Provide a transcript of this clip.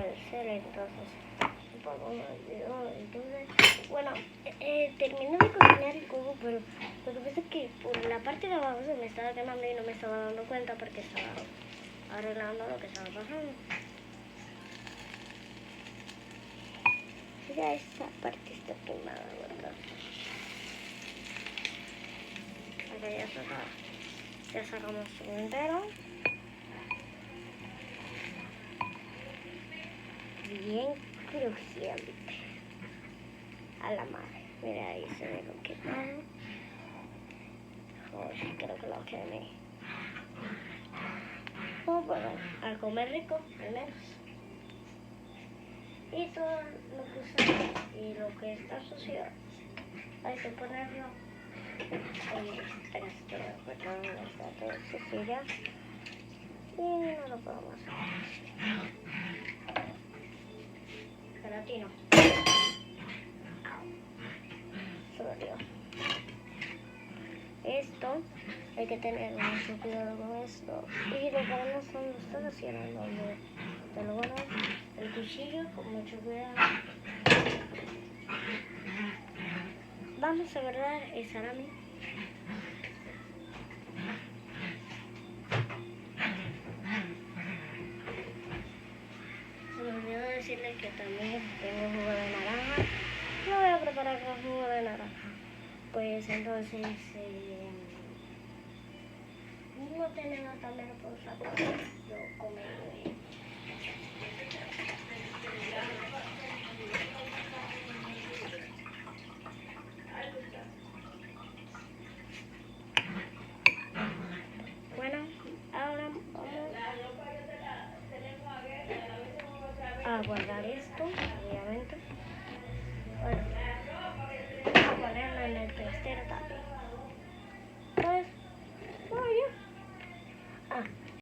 del cel, entonces un poco me olvidó. Entonces, bueno, terminé de cocinar el cubo, pero lo que pasa es que por la parte de abajo se me estaba quemando y no me estaba dando cuenta porque estaba arreglando lo que estaba pasando. Ya esta parte está quemada, ¿verdad? Acá ya sacamos todo entero. Bien crujiente. A la madre. Mira, ahí se ve lo quemado. Joder, creo que lo quemé. Oh, bueno, al comer rico, al menos. Y todo lo que usamos y lo que está sucio, hay que ponerlo. Espera, está todo sucio ya. Y no lo podemos hacer. Gelatino. Se dolió. Esto, hay que tener mucho cuidado con esto. Y lo que no son los están haciendo donde te lo van a dar el cuchillo con mucho cuidado. Vamos a guardar el salami. Se me olvidó decirles que también tengo jugo de naranja. Lo voy a preparar con jugo de naranja. Pues entonces no tenemos también por sacar. Yo comeré. Bueno, ahora vamos a guardar esto, obviamente. Bueno.